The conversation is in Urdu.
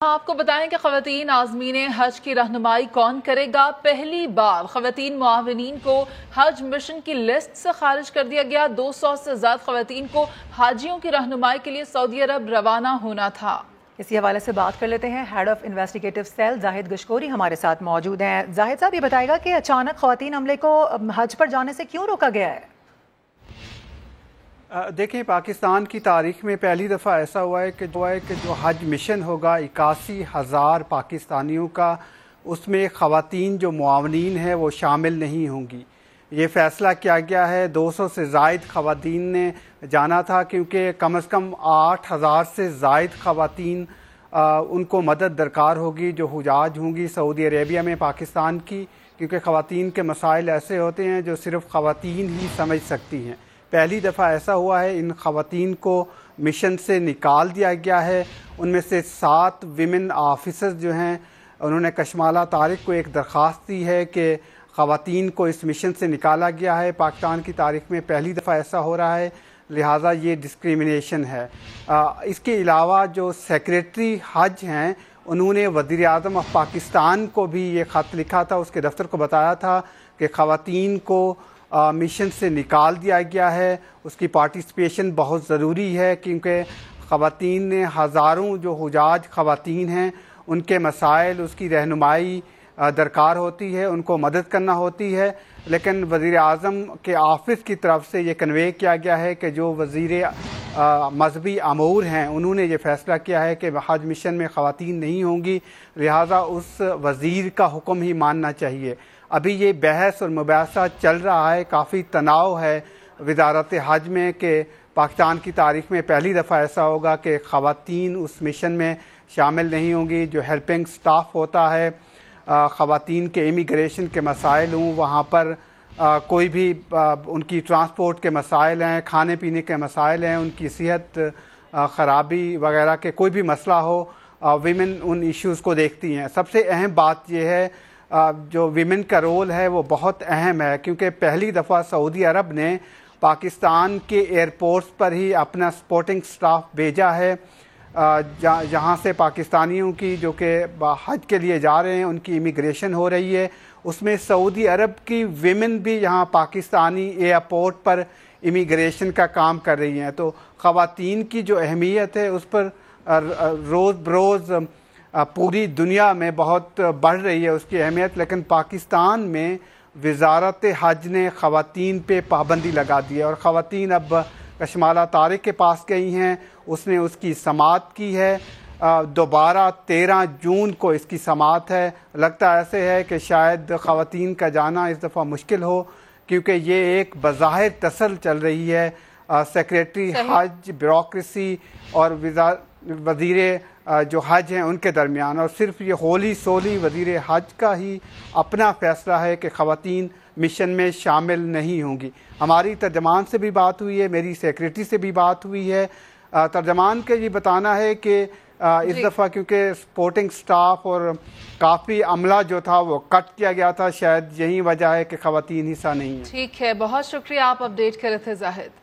آپ کو بتائیں کہ خواتین عازمین حج کی رہنمائی کون کرے گا؟ پہلی بار خواتین معاونین کو حج مشن کی لسٹ سے خارج کر دیا گیا۔ 200 سے زائد خواتین کو حاجیوں کی رہنمائی کے لیے سعودی عرب روانہ ہونا تھا۔ اسی حوالے سے بات کر لیتے ہیں، ہیڈ آف انویسٹیگیٹو سیل زاہد گشکوری ہمارے ساتھ موجود ہیں۔ زاہد صاحب، یہ بتائے گا کہ اچانک خواتین عملے کو حج پر جانے سے کیوں روکا گیا ہے؟ دیکھیں، پاکستان کی تاریخ میں پہلی دفعہ ایسا ہوا ہے کہ جو حج مشن ہوگا 81,000 پاکستانیوں کا، اس میں خواتین جو معاونین ہیں وہ شامل نہیں ہوں گی۔ یہ فیصلہ کیا گیا ہے، 200 سے زائد خواتین نے جانا تھا، کیونکہ کم از کم 8,000 سے زائد خواتین ان کو مدد درکار ہوگی جو حجاج ہوں گی سعودی عربیہ میں پاکستان کی، کیونکہ خواتین کے مسائل ایسے ہوتے ہیں جو صرف خواتین ہی سمجھ سکتی ہیں۔ پہلی دفعہ ایسا ہوا ہے، ان خواتین کو مشن سے نکال دیا گیا ہے۔ ان میں سے 7 ویمن آفیسرز جو ہیں، انہوں نے کشمالہ طارق کو ایک درخواست دی ہے کہ خواتین کو اس مشن سے نکالا گیا ہے۔ پاکستان کی تاریخ میں پہلی دفعہ ایسا ہو رہا ہے، لہٰذا یہ ڈسکریمنیشن ہے۔ اس کے علاوہ جو سیکریٹری حج ہیں، انہوں نے وزیر اعظم آف پاکستان کو بھی یہ خط لکھا تھا، اس کے دفتر کو بتایا تھا کہ خواتین کو مشن سے نکال دیا گیا ہے، اس کی پارٹیسپیشن بہت ضروری ہے، کیونکہ خواتین نے ہزاروں جو حجاج خواتین ہیں ان کے مسائل، اس کی رہنمائی درکار ہوتی ہے، ان کو مدد کرنا ہوتی ہے۔ لیکن وزیر اعظم کے آفس کی طرف سے یہ کنوے کیا گیا ہے کہ جو وزیر مذہبی امور ہیں، انہوں نے یہ فیصلہ کیا ہے کہ حج مشن میں خواتین نہیں ہوں گی، لہٰذا اس وزیر کا حکم ہی ماننا چاہیے۔ ابھی یہ بحث اور مباحثہ چل رہا ہے، کافی تناؤ ہے وزارت حج میں کہ پاکستان کی تاریخ میں پہلی دفعہ ایسا ہوگا کہ خواتین اس مشن میں شامل نہیں ہوں گی۔ جو ہیلپنگ سٹاف ہوتا ہے، خواتین کے امیگریشن کے مسائل ہوں، وہاں پر کوئی بھی ان کی ٹرانسپورٹ کے مسائل ہیں، کھانے پینے کے مسائل ہیں، ان کی صحت خرابی وغیرہ کے کوئی بھی مسئلہ ہو، ویمن ان ایشوز کو دیکھتی ہیں۔ سب سے اہم بات یہ ہے، جو ویمن کا رول ہے وہ بہت اہم ہے، کیونکہ پہلی دفعہ سعودی عرب نے پاکستان کے ایئرپورٹس پر ہی اپنا سپورٹنگ سٹاف بھیجا ہے، جہاں سے پاکستانیوں کی جو کہ حج کے لیے جا رہے ہیں ان کی امیگریشن ہو رہی ہے، اس میں سعودی عرب کی ویمن بھی یہاں پاکستانی ایئرپورٹ پر امیگریشن کا کام کر رہی ہیں۔ تو خواتین کی جو اہمیت ہے اس پر روز بروز پوری دنیا میں بہت بڑھ رہی ہے اس کی اہمیت، لیکن پاکستان میں وزارت حج نے خواتین پہ پابندی لگا دی ہے، اور خواتین اب کشمالہ طارق کے پاس گئی ہیں، اس نے اس کی سماعت کی ہے۔ دوبارہ 13 جون کو اس کی سماعت ہے۔ لگتا ایسے ہے کہ شاید خواتین کا جانا اس دفعہ مشکل ہو، کیونکہ یہ ایک بظاہر تسل چل رہی ہے سیکریٹری حج، بیوروکریسی اور وزیر جو حج ہیں ان کے درمیان، اور صرف یہ ہولی سولی وزیر حج کا ہی اپنا فیصلہ ہے کہ خواتین مشن میں شامل نہیں ہوں گی۔ ہماری ترجمان سے بھی بات ہوئی ہے، میری سیکریٹری سے بھی بات ہوئی ہے۔ ترجمان کا یہ بتانا ہے کہ اس دفعہ کیونکہ سپورٹنگ سٹاف اور کافی عملہ جو تھا وہ کٹ کیا گیا تھا، شاید یہی وجہ ہے کہ خواتین حصہ نہیں ہیں۔ ٹھیک ہے، بہت شکریہ، آپ اپڈیٹ کر رہے تھے زاہد۔